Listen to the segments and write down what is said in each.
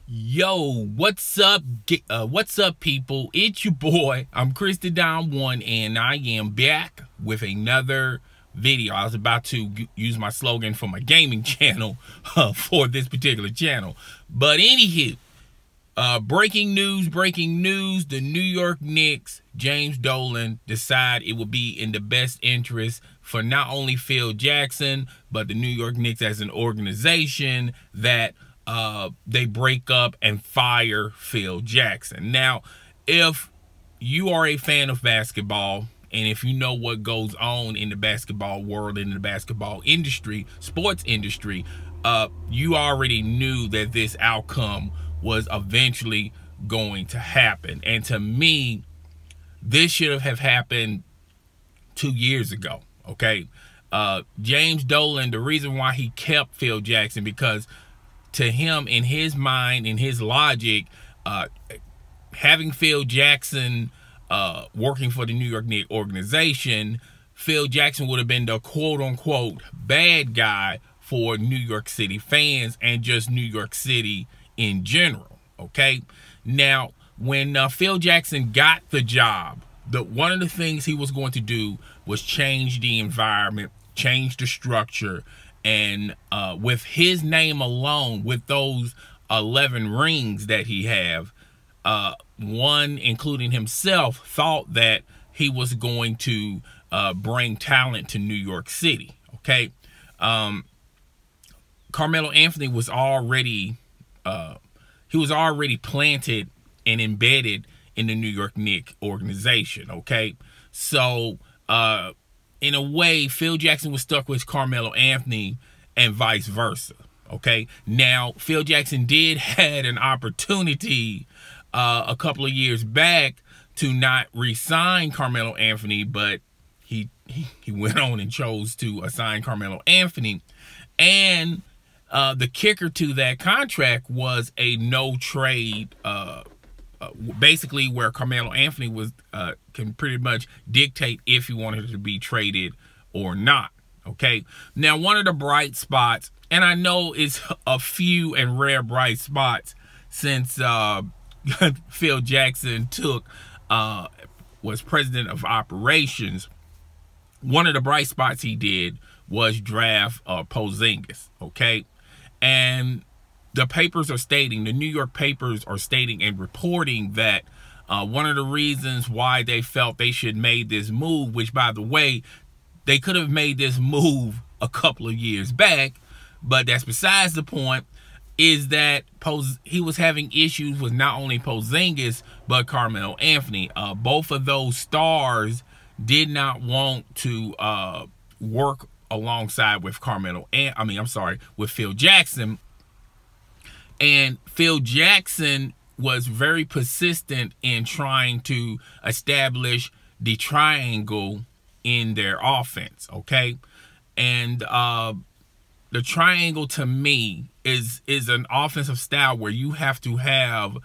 Yo, what's up? What's up, people? It's your boy. I'm Kristaps and I am back with another video. I was about to use my slogan for my gaming channel for this particular channel, but anywho, breaking news! The New York Knicks, James Dolan, decide it would be in the best interest for not only Phil Jackson but the New York Knicks as an organization that they break up and fire Phil Jackson. Now, if you are a fan of basketball, and if you know what goes on in the basketball world, in the basketball industry, sports industry, you already knew that this outcome was eventually going to happen. And to me, this should have happened 2 years ago, okay? James Dolan, the reason why he kept Phil Jackson, because to him, in his mind, in his logic, having Phil Jackson working for the New York Knicks organization, Phil Jackson would have been the quote-unquote bad guy for New York City fans and just New York City in general, okay? Now, when Phil Jackson got the job, one of the things he was going to do was change the environment, change the structure, and with his name alone, with those 11 rings that he have, one, including himself, thought that he was going to bring talent to New York City, okay? Carmelo Anthony was already planted and embedded in the New York Knicks organization, okay? So, in a way, Phil Jackson was stuck with Carmelo Anthony and vice versa, okay? Now, Phil Jackson did had an opportunity a couple of years back to not re-sign Carmelo Anthony, but he went on and chose to assign Carmelo Anthony. And the kicker to that contract was a no-trade, basically where Carmelo Anthony was can pretty much dictate if he wanted to be traded or not, okay? Now, one of the bright spots, and I know it's a few and rare bright spots since Phil Jackson was president of operations, one of the bright spots he did was draft Porzingis, okay? And the papers are stating, the New York papers are stating and reporting that one of the reasons why they felt they should made this move, which, by the way, they could have made this move a couple of years back, but that's besides the point, is that he was having issues with not only Porzingis, but Carmelo Anthony. Both of those stars did not want to work alongside with with Phil Jackson. And Phil Jackson was very persistent in trying to establish the triangle in their offense, okay? And the triangle, to me, is an offensive style where you have to have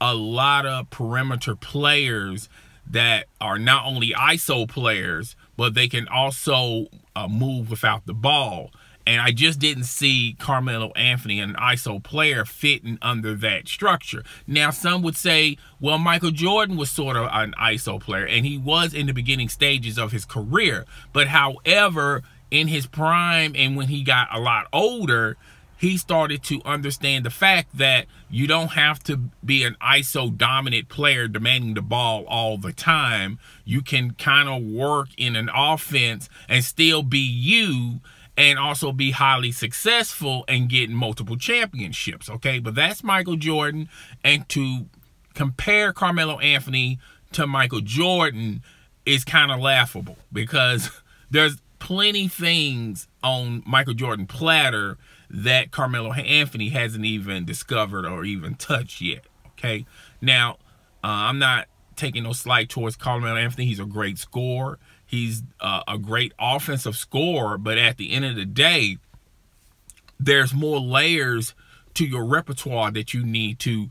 a lot of perimeter players that are not only ISO players, but they can also move without the ball. And I just didn't see Carmelo Anthony, an ISO player, fitting under that structure. Now, some would say, well, Michael Jordan was sort of an ISO player, and he was in the beginning stages of his career. But however, in his prime and when he got a lot older, he started to understand the fact that you don't have to be an ISO dominant player demanding the ball all the time. You can kind of work in an offense and still be you, and also be highly successful and get multiple championships, okay? But that's Michael Jordan, and to compare Carmelo Anthony to Michael Jordan is kind of laughable, because there's plenty things on Michael Jordan platter that Carmelo Anthony hasn't even discovered or even touched yet, okay? Now, I'm not taking no slight towards Carmelo Anthony. He's a great scorer. He's a great offensive scorer, but at the end of the day, there's more layers to your repertoire that you need to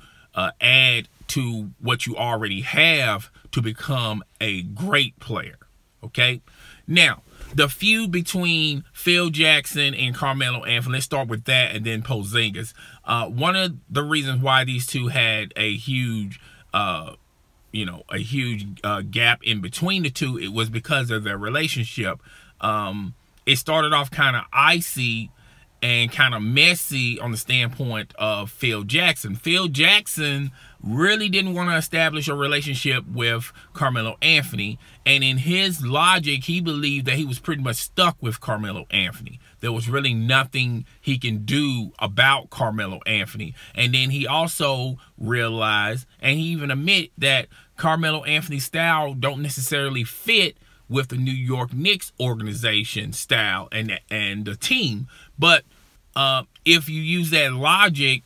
add to what you already have to become a great player, okay? Now, the feud between Phil Jackson and Carmelo Anthony, let's start with that, and then Porzingis. One of the reasons why these two had a huge, gap in between the two, it was because of their relationship. It started off kind of icy and kind of messy on the standpoint of Phil Jackson. Phil Jackson really didn't want to establish a relationship with Carmelo Anthony, and in his logic, he believed that he was pretty much stuck with Carmelo Anthony. There was really nothing he can do about Carmelo Anthony. And then he also realized, and he even admitted, that Carmelo Anthony's style don't necessarily fit with the New York Knicks organization style and the team. But if you use that logic,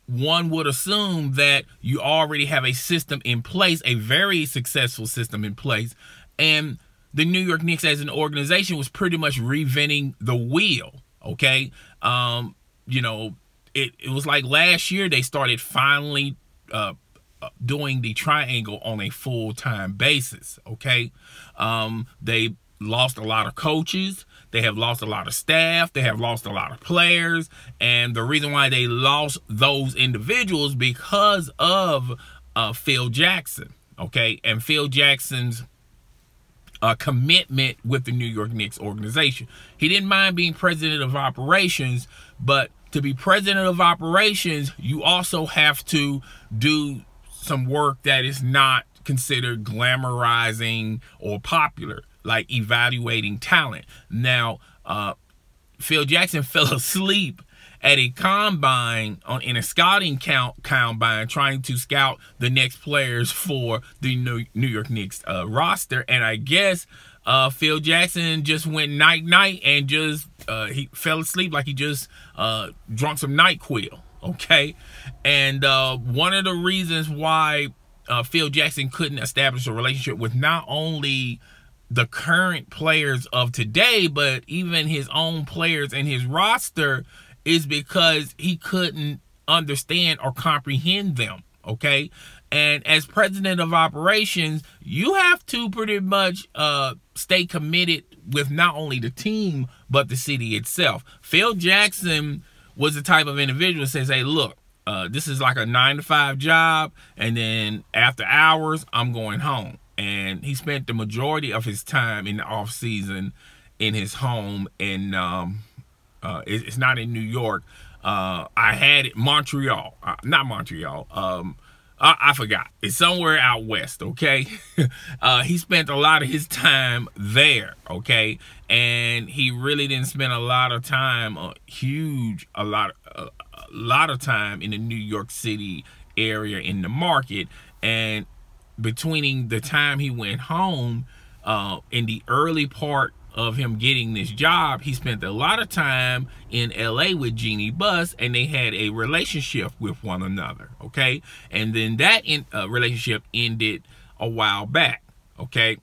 one would assume that you already have a system in place, a very successful system in place, and the New York Knicks as an organization was pretty much reinventing the wheel. Okay, it was like last year they started finally doing the triangle on a full-time basis. Okay, they lost a lot of coaches. They have lost a lot of staff. They have lost a lot of players. And the reason why they lost those individuals because of Phil Jackson. Okay, and Phil Jackson's commitment with the New York Knicks organization. He didn't mind being president of operations, but to be president of operations, you also have to do some work that is not considered glamorizing or popular, like evaluating talent. Now, Phil Jackson fell asleep at a combine, in a scouting combine, trying to scout the next players for the New York Knicks roster. And I guess Phil Jackson just went night-night and just he fell asleep like he just drunk some NyQuil. Okay, and one of the reasons why Phil Jackson couldn't establish a relationship with not only the current players of today, but even his own players and his roster, is because he couldn't understand or comprehend them. Okay, and as president of operations, you have to pretty much stay committed with not only the team but the city itself. Phil Jackson was the type of individual that says, hey, look, this is like a 9-to-5 job, and then after hours, I'm going home. And he spent the majority of his time in the off season in his home, and it's not in New York. I had it Montreal, not Montreal. I forgot. It's somewhere out west. Okay, he spent a lot of his time there. Okay, and he really didn't spend a lot of time, a lot of time in the New York City area in the market. And between the time he went home, in the early part of him getting this job, he spent a lot of time in LA with Jeannie Buss, and they had a relationship with one another. Okay, and then that relationship ended a while back. Okay,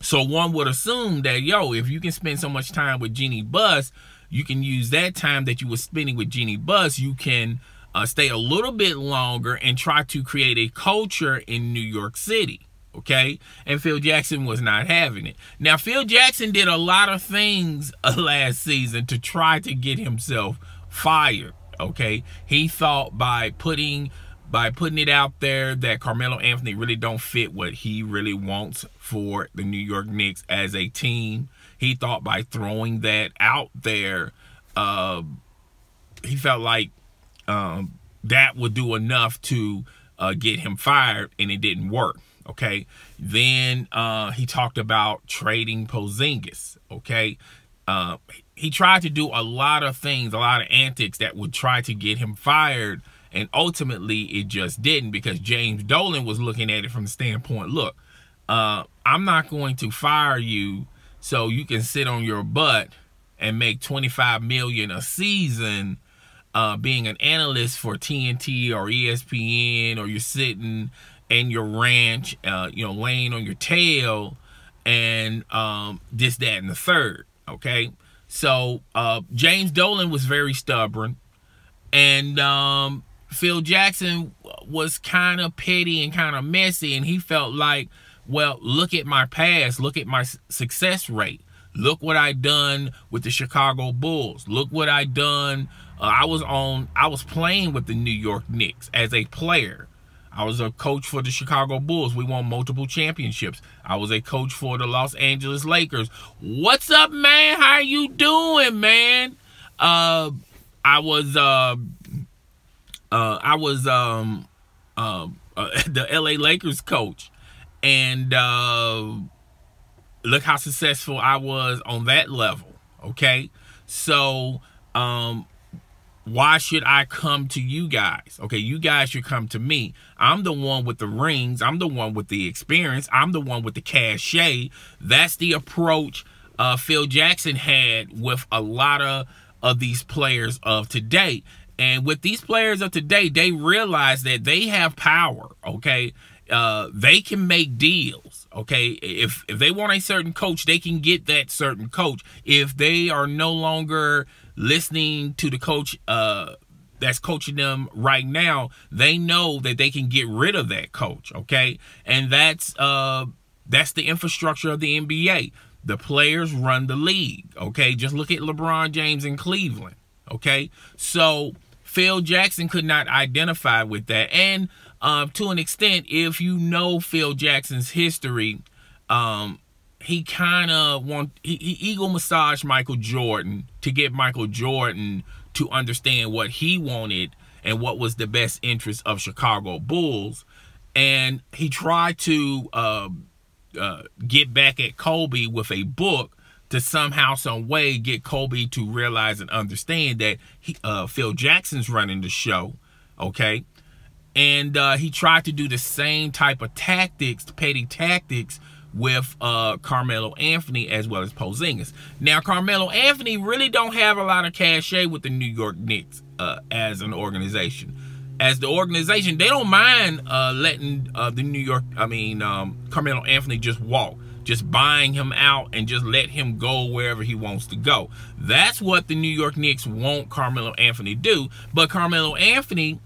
so one would assume that, if you can spend so much time with Jeannie Buss, you can use that time that you were spending with Jeannie Buss, you can stay a little bit longer and try to create a culture in New York City. Okay, and Phil Jackson was not having it. Now, Phil Jackson did a lot of things last season to try to get himself fired. Okay, he thought by putting it out there that Carmelo Anthony really don't fit what he really wants for the New York Knicks as a team. He thought by throwing that out there, he felt like that would do enough to get him fired, and it didn't work. Okay, then he talked about trading Porzingis. Okay, he tried to do a lot of things, a lot of antics that would try to get him fired, and ultimately it just didn't, because James Dolan was looking at it from the standpoint, look, I'm not going to fire you so you can sit on your butt and make $25 million a season being an analyst for TNT or ESPN, or you're sitting in your ranch, laying on your tail, and this, that, and the third. Okay, so James Dolan was very stubborn, and Phil Jackson was kind of petty and kind of messy, and he felt like Well, look at my past. Look at my success rate. Look what I done with the Chicago Bulls. Look what I done. I was playing with the New York Knicks as a player. I was a coach for the Chicago Bulls. We won multiple championships. I was a coach for the Los Angeles Lakers. What's up, man? How you doing, man? I was the LA Lakers coach, and look how successful I was on that level. Okay, so why should I come to you guys? Okay, you guys should come to me. I'm the one with the rings. I'm the one with the experience. I'm the one with the cachet. That's the approach Phil Jackson had with a lot of these players of today. And with these players of today, they realize that they have power, okay? They can make deals, okay? If they want a certain coach, they can get that certain coach. If they are no longer listening to the coach that's coaching them right now, they know that they can get rid of that coach, okay? And that's the infrastructure of the NBA. The players run the league, okay? Just look at LeBron James in Cleveland, okay? So Phil Jackson could not identify with that. And to an extent, if you know Phil Jackson's history, he kind of he ego massaged Michael Jordan to get Michael Jordan to understand what he wanted and what was the best interest of Chicago Bulls. And he tried to get back at Kobe with a book to somehow, some way get Kobe to realize and understand that Phil Jackson's running the show, okay? And he tried to do the same type of tactics, petty tactics, with Carmelo Anthony as well as Porzingis. Now, Carmelo Anthony really don't have a lot of cachet with the New York Knicks as an organization. As the organization, they don't mind letting Carmelo Anthony just walk, just buying him out and just let him go wherever he wants to go. That's what the New York Knicks want Carmelo Anthony to do. But Carmelo Anthony,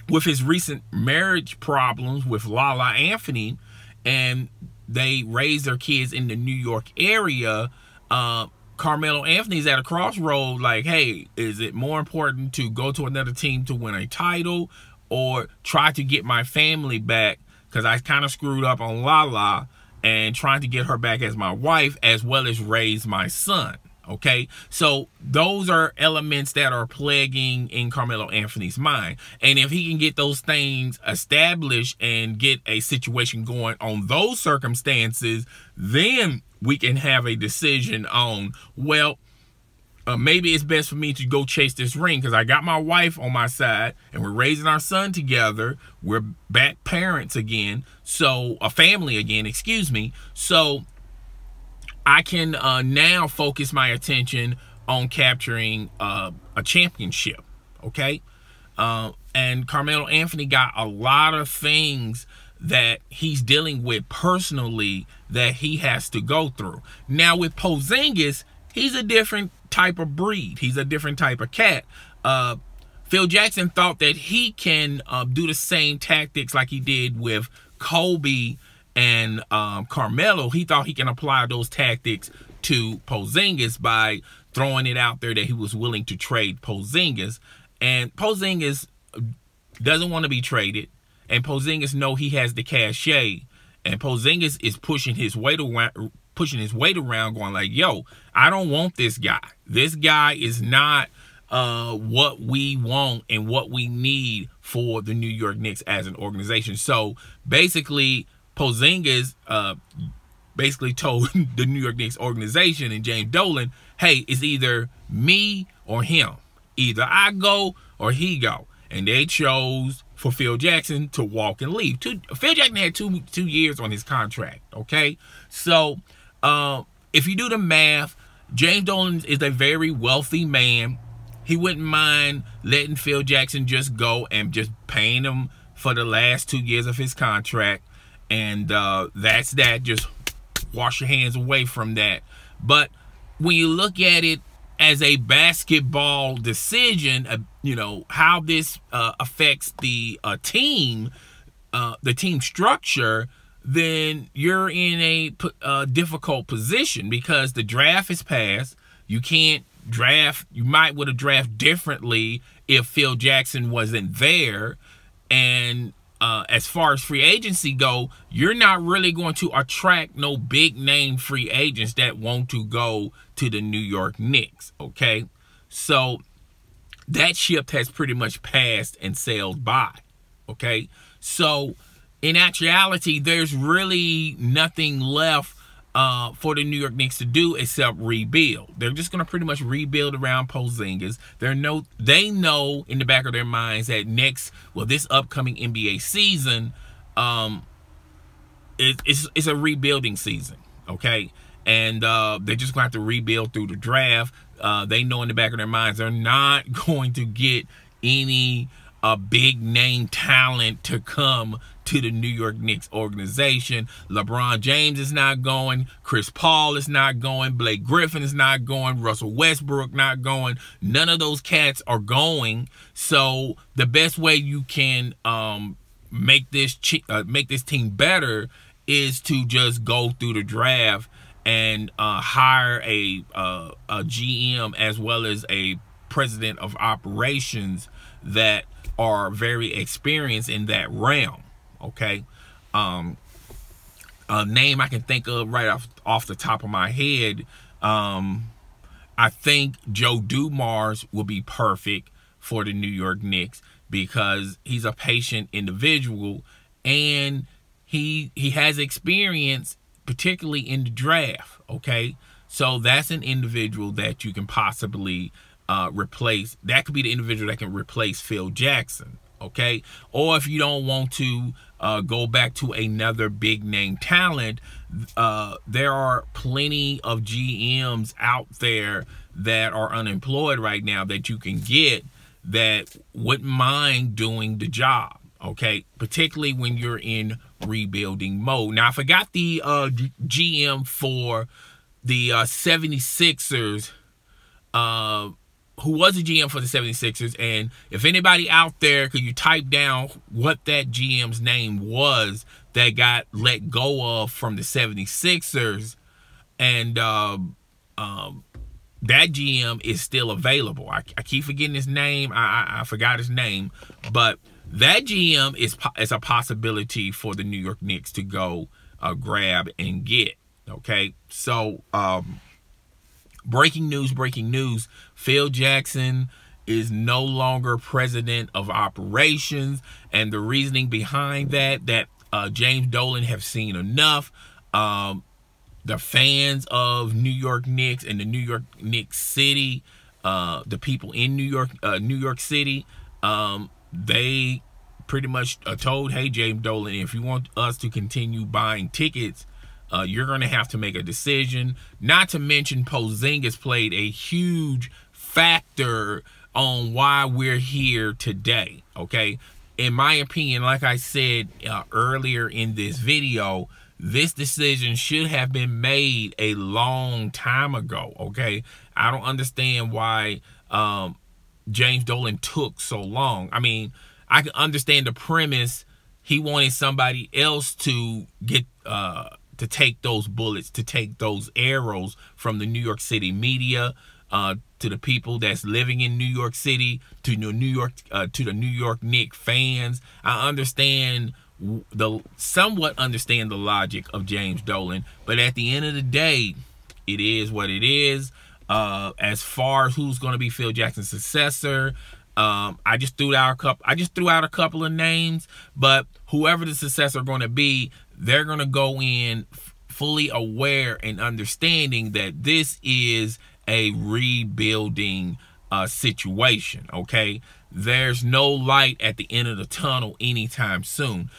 with his recent marriage problems with Lala Anthony, and they raise their kids in the New York area, Carmelo Anthony's at a crossroad like, hey, is it more important to go to another team to win a title or try to get my family back, because I kind of screwed up on Lala, and trying to get her back as my wife as well as raise my son? Okay, so those are elements that are plaguing in Carmelo Anthony's mind. And if he can get those things established and get a situation going on those circumstances, then we can have a decision on, well, maybe it's best for me to go chase this ring because I got my wife on my side and we're raising our son together. We're back parents again. So a family again, excuse me. So I can now focus my attention on capturing a championship, okay? And Carmelo Anthony got a lot of things that he's dealing with personally that he has to go through. Now with Porzingis, he's a different type of breed. He's a different type of cat. Phil Jackson thought that he can do the same tactics like he did with Kobe and Carmelo. He thought he can apply those tactics to Porzingis by throwing it out there that he was willing to trade Porzingis. And Porzingis doesn't want to be traded. And Porzingis know he has the cachet. And Porzingis is pushing his weight around, going like, yo, I don't want this guy. This guy is not what we want and what we need for the New York Knicks as an organization. So basically, Porzingis basically told the New York Knicks organization and James Dolan, hey, it's either me or him. Either I go or he go. And they chose for Phil Jackson to walk and leave. Phil Jackson had two years on his contract, okay? So if you do the math, James Dolan is a very wealthy man. He wouldn't mind letting Phil Jackson just go and just paying him for the last 2 years of his contract. And that's that. Just wash your hands away from that. But when you look at it as a basketball decision, you know, how this affects the team structure, then you're in a difficult position, because the draft is passed. You can't draft. You might would have drafted differently if Phil Jackson wasn't there. And as far as free agency go, you're not really going to attract no big name free agents that want to go to the New York Knicks. Okay, so that ship has pretty much passed and sailed by. Okay, so in actuality, there's really nothing left for the New York Knicks to do except rebuild. They're just going to pretty much rebuild around Porzingis. They know in the back of their minds that this upcoming NBA season, it's a rebuilding season, okay? And they're just going to have to rebuild through the draft. They know in the back of their minds they're not going to get any big name talent to come to the New York Knicks organization. LeBron James is not going. Chris Paul is not going. Blake Griffin is not going. Russell Westbrook not going. None of those cats are going. So the best way you can make this team better is to just go through the draft and hire a GM as well as a president of operations that are very experienced in that realm. Okay, a name I can think of right off the top of my head, I think Joe Dumars will be perfect for the New York Knicks, because he's a patient individual and he has experience, particularly in the draft. Okay, so that's an individual that you can possibly replace. That could be the individual that can replace Phil Jackson. Okay, or if you don't want to go back to another big name talent, there are plenty of GMs out there that are unemployed right now that you can get that wouldn't mind doing the job. Okay, particularly when you're in rebuilding mode. Now, I forgot the GM for the 76ers, who was the GM for the 76ers, and if anybody out there, could you type down what that GM's name was that got let go of from the 76ers, and that GM is still available. I keep forgetting his name. I forgot his name, but that GM is a possibility for the New York Knicks to go grab and get. Okay, so breaking news, Phil Jackson is no longer president of operations, and the reasoning behind that James Dolan have seen enough. The fans of New York Knicks and the New York Knicks City, the people in New York City, they pretty much told, hey, James Dolan, if you want us to continue buying tickets, you're going to have to make a decision. Not to mention Porzingis played a huge factor on why we're here today. Okay, in my opinion, like I said earlier in this video, this decision should have been made a long time ago. Okay, I don't understand why James Dolan took so long. I mean, I can understand the premise. He wanted somebody else to get to take those bullets, to take those arrows from the New York City media, to the people that's living in New York City, to the New York Knicks fans. I somewhat understand the logic of James Dolan, but at the end of the day, it is what it is. As far as who's going to be Phil Jackson's successor, I just threw out a couple of names, but whoever the successor going to be, they're going to go in fully aware and understanding that this is a rebuilding situation. Okay, there's no light at the end of the tunnel anytime soon.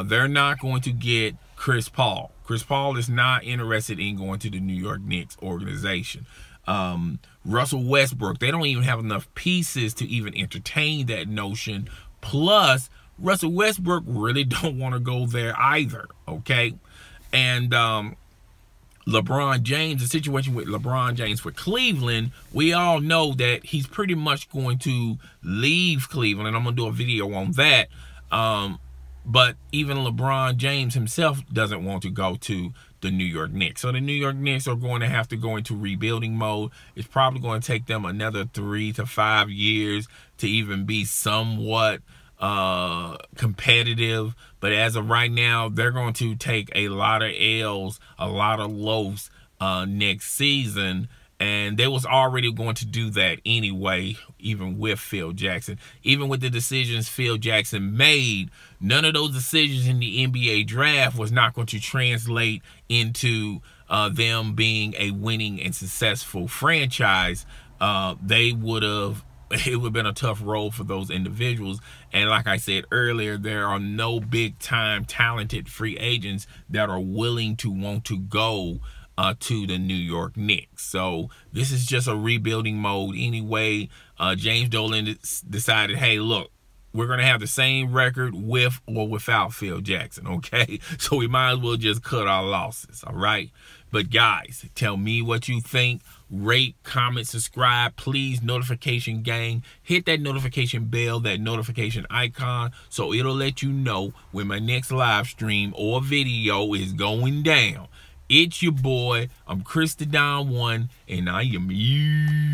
They're not going to get Chris Paul. Chris Paul is not interested in going to the New York Knicks organization. Russell Westbrook, they don't even have enough pieces to even entertain that notion. Plus, Russell Westbrook really don't want to go there either. Okay, and LeBron James, the situation with LeBron James for Cleveland, we all know that he's pretty much going to leave Cleveland, and I'm going to do a video on that. But even LeBron James himself doesn't want to go to the New York Knicks. So the New York Knicks are going to have to go into rebuilding mode. It's probably going to take them another 3 to 5 years to even be somewhat competitive. But as of right now, they're going to take a lot of L's, a lot of lows next season. And they was already going to do that anyway, even with Phil Jackson. Even with the decisions Phil Jackson made, none of those decisions in the NBA draft was not going to translate into them being a winning and successful franchise. It would have been a tough road for those individuals. And like I said earlier, there are no big time talented free agents that are willing to want to go to the New York Knicks. So this is just a rebuilding mode anyway. James Dolan decided, hey, look, we're going to have the same record with or without Phil Jackson, okay? So we might as well just cut our losses, all right? But guys, tell me what you think. Rate, comment, subscribe. Please, notification gang. Hit that notification bell, that notification icon, so it'll let you know when my next live stream or video is going down. It's your boy. I'm Kristaps 1, and I am you.